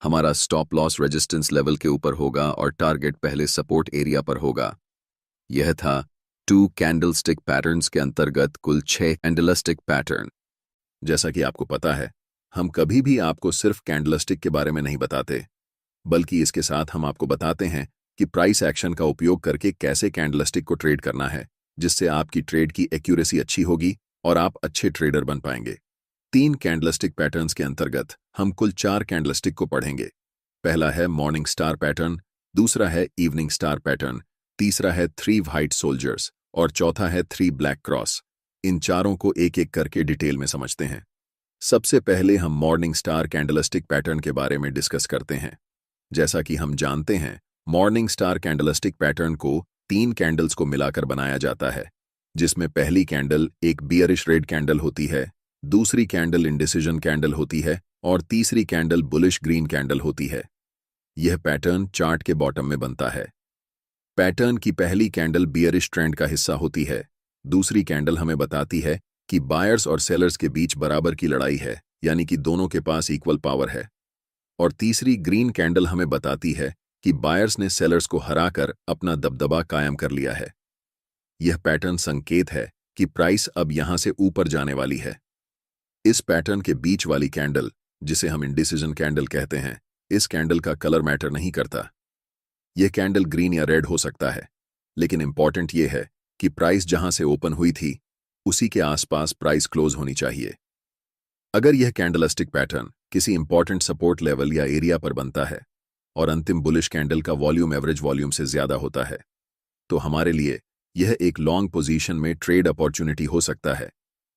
Speaker 1: हमारा स्टॉप लॉस रेजिस्टेंस लेवल के ऊपर होगा और टारगेट पहले सपोर्ट एरिया पर होगा। यह था 2 कैंडलस्टिक पैटर्न्स के अंतर्गत कुल 6 कैंडलस्टिक पैटर्न। जैसा कि आपको पता है, हम कभी भी आपको सिर्फ कैंडलस्टिक के बारे में नहीं बताते, बल्कि इसके साथ हम आपको बताते हैं कि प्राइस एक्शन का उपयोग करके कैसे कैंडलस्टिक को ट्रेड करना है, जिससे आपकी ट्रेड की एक्यूरेसी अच्छी होगी और आप अच्छे ट्रेडर बन पाएंगे। 3 कैंडलस्टिक पैटर्न्स के अंतर्गत हम कुल 4 कैंडलस्टिक को पढ़ेंगे। पहला है मॉर्निंग स्टार पैटर्न, दूसरा है इवनिंग स्टार पैटर्न, तीसरा है 3 व्हाइट सोल्जर्स और चौथा है 3 ब्लैक क्रॉस। इन चारों को एक एक करके डिटेल में समझते हैं। सबसे पहले हम मॉर्निंग स्टार कैंडलस्टिक पैटर्न के बारे में डिस्कस करते हैं। जैसा कि हम जानते हैं, मॉर्निंग स्टार कैंडलस्टिक पैटर्न को 3 कैंडल्स को मिलाकर बनाया जाता है, जिसमें पहली कैंडल एक बियरिश रेड कैंडल होती है, दूसरी कैंडल इंडिसीजन कैंडल होती है और तीसरी कैंडल बुलिश ग्रीन कैंडल होती है। यह पैटर्न चार्ट के बॉटम में बनता है। पैटर्न की पहली कैंडल बियरिश ट्रेंड का हिस्सा होती है, दूसरी कैंडल हमें बताती है कि बायर्स और सेलर्स के बीच बराबर की लड़ाई है, यानी कि दोनों के पास इक्वल पावर है, और तीसरी ग्रीन कैंडल हमें बताती है कि बायर्स ने सेलर्स को हराकर अपना दबदबा कायम कर लिया है। यह पैटर्न संकेत है कि प्राइस अब यहां से ऊपर जाने वाली है। इस पैटर्न के बीच वाली कैंडल, जिसे हम इंडिसीजन कैंडल कहते हैं, इस कैंडल का कलर मैटर नहीं करता। यह कैंडल ग्रीन या रेड हो सकता है, लेकिन इंपॉर्टेंट यह है कि प्राइस जहां से ओपन हुई थी उसी के आसपास प्राइस क्लोज होनी चाहिए। अगर यह कैंडलस्टिक पैटर्न किसी इंपॉर्टेंट सपोर्ट लेवल या एरिया पर बनता है और अंतिम बुलिश कैंडल का वॉल्यूम एवरेज वॉल्यूम से ज्यादा होता है, तो हमारे लिए यह एक लॉन्ग पोजीशन में ट्रेड अपॉर्चुनिटी हो सकता है,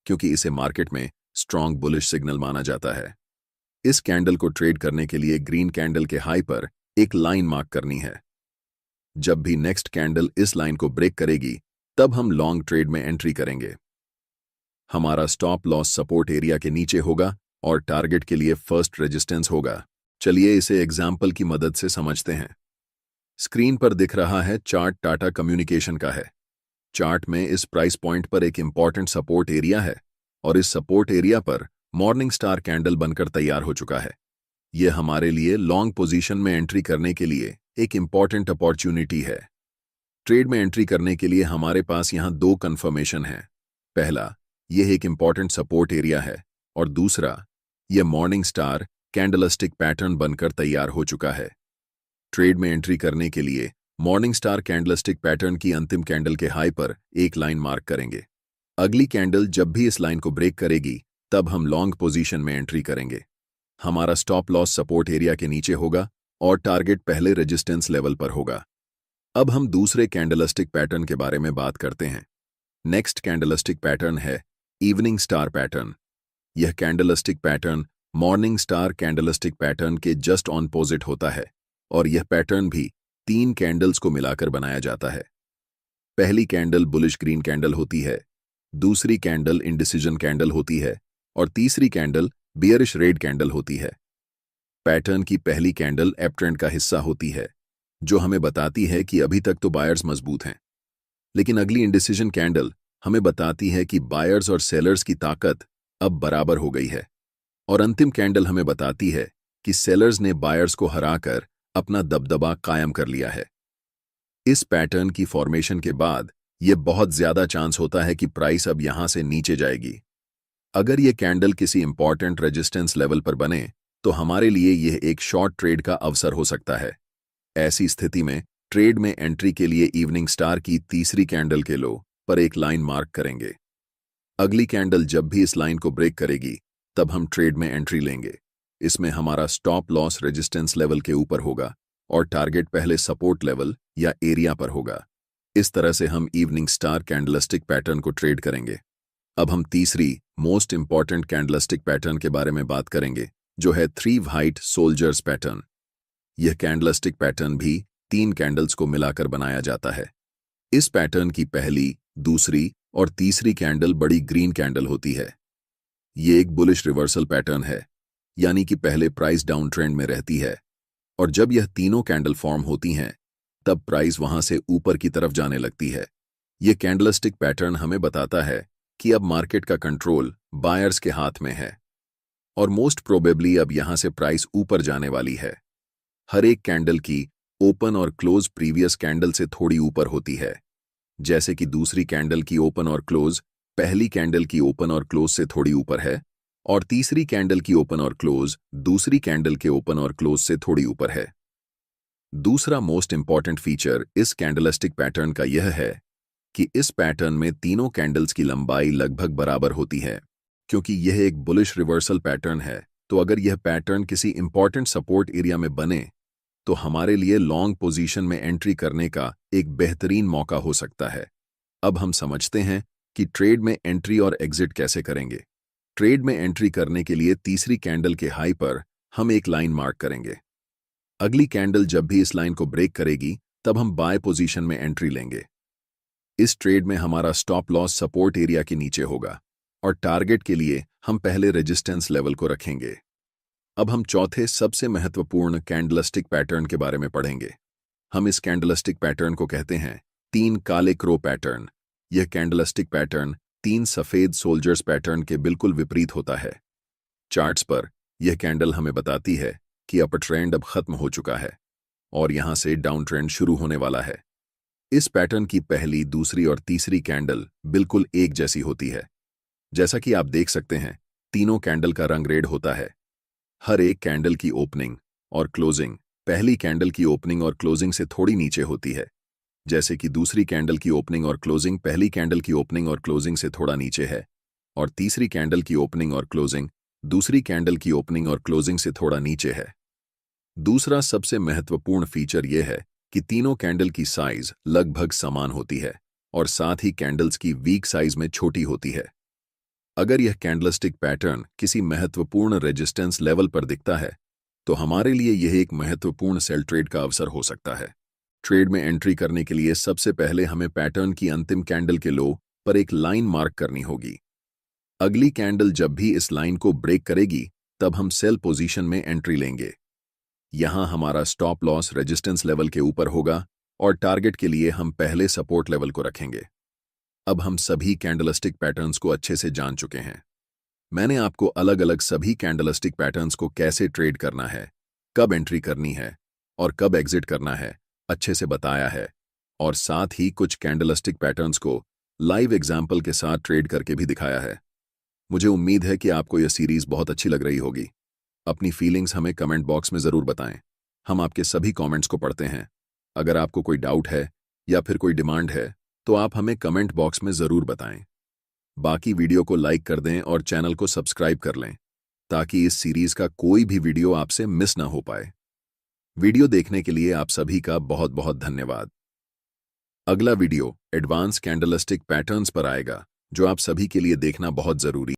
Speaker 1: क्योंकि इसे मार्केट में स्ट्रॉन्ग बुलिश सिग्नल माना जाता है। इस कैंडल को ट्रेड करने के लिए ग्रीन कैंडल के हाई पर एक लाइन मार्क करनी है। जब भी नेक्स्ट कैंडल इस लाइन को ब्रेक करेगी तब हम लॉन्ग ट्रेड में एंट्री करेंगे। हमारा स्टॉप लॉस सपोर्ट एरिया के नीचे होगा और टारगेट के लिए फर्स्ट रेजिस्टेंस होगा। चलिए इसे एग्जाम्पल की मदद से समझते हैं। स्क्रीन पर दिख रहा है चार्ट टाटा कम्युनिकेशन का है। चार्ट में इस प्राइस पॉइंट पर एक इंपॉर्टेंट सपोर्ट एरिया है और इस सपोर्ट एरिया पर मॉर्निंग स्टार कैंडल बनकर तैयार हो चुका है। यह हमारे लिए लॉन्ग पोजीशन में एंट्री करने के लिए एक इंपॉर्टेंट अपॉर्चुनिटी है। ट्रेड में एंट्री करने के लिए हमारे पास यहां 2 कंफर्मेशन हैं। पहला, यह एक इंपॉर्टेंट सपोर्ट एरिया है और दूसरा, यह मॉर्निंग स्टार कैंडलस्टिक पैटर्न बनकर तैयार हो चुका है। ट्रेड में एंट्री करने के लिए मॉर्निंग स्टार कैंडलस्टिक पैटर्न की अंतिम कैंडल के हाई पर एक लाइन मार्क करेंगे। अगली कैंडल जब भी इस लाइन को ब्रेक करेगी तब हम लॉन्ग पोजीशन में एंट्री करेंगे। हमारा स्टॉप लॉस सपोर्ट एरिया के नीचे होगा और टारगेट पहले रेजिस्टेंस लेवल पर होगा। अब हम दूसरे कैंडलस्टिक पैटर्न के बारे में बात करते हैं। नेक्स्ट कैंडलस्टिक पैटर्न है इवनिंग स्टार पैटर्न। यह candlestick pattern morning star candlestick pattern के जस्ट ऑपोजिट होता है और यह पैटर्न भी 3 कैंडल्स को मिलाकर बनाया जाता है। पहली कैंडल बुलिश ग्रीन कैंडल होती है, दूसरी कैंडल इंडिसीजन कैंडल होती है और तीसरी कैंडल बियरिश रेड कैंडल होती है। पैटर्न की पहली कैंडल अप ट्रेंड का हिस्सा होती है, जो हमें बताती है कि अभी तक तो बायर्स मजबूत हैं, लेकिन अगली इंडिसीजन कैंडल हमें बताती है कि बायर्स और सेलर्स की ताकत अब बराबर हो गई है, और अंतिम कैंडल हमें बताती है कि सेलर्स ने बायर्स को हराकर अपना दबदबा कायम कर लिया है। इस पैटर्न की फॉर्मेशन के बाद ये बहुत ज्यादा चांस होता है कि प्राइस अब यहां से नीचे जाएगी। अगर ये कैंडल किसी इंपॉर्टेंट रेजिस्टेंस लेवल पर बने तो हमारे लिए यह एक शॉर्ट ट्रेड का अवसर हो सकता है। ऐसी स्थिति में ट्रेड में एंट्री के लिए इवनिंग स्टार की तीसरी कैंडल के लो पर एक लाइन मार्क करेंगे। अगली कैंडल जब भी इस लाइन को ब्रेक करेगी तब हम ट्रेड में एंट्री लेंगे। इसमें हमारा स्टॉप लॉस रेजिस्टेंस लेवल के ऊपर होगा और टारगेट पहले सपोर्ट लेवल या एरिया पर होगा। इस तरह से हम इवनिंग स्टार कैंडलस्टिक पैटर्न को ट्रेड करेंगे। अब हम तीसरी मोस्ट इंपॉर्टेंट कैंडलस्टिक पैटर्न के बारे में बात करेंगे, जो है थ्री व्हाइट सोल्जर्स पैटर्न। यह कैंडलस्टिक पैटर्न भी 3 कैंडल्स को मिलाकर बनाया जाता है। इस पैटर्न की पहली, दूसरी और तीसरी कैंडल बड़ी ग्रीन कैंडल होती है। ये एक बुलिश रिवर्सल पैटर्न है, यानी कि पहले प्राइस डाउन ट्रेंड में रहती है और जब यह तीनों कैंडल फॉर्म होती हैं तब प्राइस वहां से ऊपर की तरफ जाने लगती है। यह कैंडलस्टिक पैटर्न हमें बताता है कि अब मार्केट का कंट्रोल बायर्स के हाथ में है और मोस्ट प्रोबेबली अब यहां से प्राइस ऊपर जाने वाली है। हर एक कैंडल की ओपन और क्लोज प्रीवियस कैंडल से थोड़ी ऊपर होती है, जैसे कि दूसरी कैंडल की ओपन और क्लोज पहली कैंडल की ओपन और क्लोज से थोड़ी ऊपर है और तीसरी कैंडल की ओपन और क्लोज दूसरी कैंडल के ओपन और क्लोज से थोड़ी ऊपर है। दूसरा मोस्ट इंपॉर्टेंट फीचर इस कैंडलस्टिक पैटर्न का यह है कि इस पैटर्न में तीनों कैंडल्स की लंबाई लगभग बराबर होती है। क्योंकि यह एक बुलिश रिवर्सल पैटर्न है, तो अगर यह पैटर्न किसी इंपॉर्टेंट सपोर्ट एरिया में बने तो हमारे लिए लॉन्ग पोजीशन में एंट्री करने का एक बेहतरीन मौका हो सकता है। अब हम समझते हैं कि ट्रेड में एंट्री और एग्जिट कैसे करेंगे। ट्रेड में एंट्री करने के लिए तीसरी कैंडल के हाई पर हम एक लाइन मार्क करेंगे। अगली कैंडल जब भी इस लाइन को ब्रेक करेगी तब हम बाय पोजीशन में एंट्री लेंगे। इस ट्रेड में हमारा स्टॉप लॉस सपोर्ट एरिया के नीचे होगा और टारगेट के लिए हम पहले रेजिस्टेंस लेवल को रखेंगे। अब हम चौथे सबसे महत्वपूर्ण कैंडलस्टिक पैटर्न के बारे में पढ़ेंगे। हम इस कैंडलस्टिक पैटर्न को कहते हैं 3 काले क्रो पैटर्न। यह कैंडलस्टिक पैटर्न 3 सफेद सोल्जर्स पैटर्न के बिल्कुल विपरीत होता है। चार्ट्स पर यह कैंडल हमें बताती है कि अपर ट्रेंड अब खत्म हो चुका है और यहां से डाउन ट्रेंड शुरू होने वाला है। इस पैटर्न की पहली, दूसरी और तीसरी कैंडल बिल्कुल एक जैसी होती है। जैसा कि आप देख सकते हैं, तीनों कैंडल का रंग रेड होता है। हर एक कैंडल की ओपनिंग और क्लोजिंग पहली कैंडल की ओपनिंग और क्लोजिंग से थोड़ी नीचे होती है, जैसे कि दूसरी कैंडल की ओपनिंग और क्लोजिंग पहली कैंडल की ओपनिंग और क्लोजिंग से थोड़ा नीचे है और तीसरी कैंडल की ओपनिंग और क्लोजिंग दूसरी कैंडल की ओपनिंग और क्लोजिंग से थोड़ा नीचे है। दूसरा सबसे महत्वपूर्ण फीचर यह है कि तीनों कैंडल की साइज लगभग समान होती है और साथ ही कैंडल्स की वीक साइज में छोटी होती है। अगर यह कैंडलस्टिक पैटर्न किसी महत्वपूर्ण रेजिस्टेंस लेवल पर दिखता है तो हमारे लिए यह एक महत्वपूर्ण सेल ट्रेड का अवसर हो सकता है। ट्रेड में एंट्री करने के लिए सबसे पहले हमें पैटर्न की अंतिम कैंडल के लो पर एक लाइन मार्क करनी होगी। अगली कैंडल जब भी इस लाइन को ब्रेक करेगी तब हम सेल पोजीशन में एंट्री लेंगे। यहां हमारा स्टॉप लॉस रेजिस्टेंस लेवल के ऊपर होगा और टारगेट के लिए हम पहले सपोर्ट लेवल को रखेंगे। अब हम सभी कैंडलस्टिक पैटर्न्स को अच्छे से जान चुके हैं। मैंने आपको अलग अलग सभी कैंडलस्टिक पैटर्न्स को कैसे ट्रेड करना है, कब एंट्री करनी है और कब एग्जिट करना है अच्छे से बताया है और साथ ही कुछ कैंडलस्टिक पैटर्न्स को लाइव एग्जाम्पल के साथ ट्रेड करके भी दिखाया है। मुझे उम्मीद है कि आपको यह सीरीज बहुत अच्छी लग रही होगी। अपनी फीलिंग्स हमें कमेंट बॉक्स में ज़रूर बताएं। हम आपके सभी कमेंट्स को पढ़ते हैं। अगर आपको कोई डाउट है या फिर कोई डिमांड है तो आप हमें कमेंट बॉक्स में ज़रूर बताएं। बाकी वीडियो को लाइक कर दें और चैनल को सब्सक्राइब कर लें ताकि इस सीरीज का कोई भी वीडियो आपसे मिस ना हो पाए। वीडियो देखने के लिए आप सभी का बहुत बहुत धन्यवाद। अगला वीडियो एडवांस कैंडलस्टिक पैटर्न्स पर आएगा, जो आप सभी के लिए देखना बहुत ज़रूरी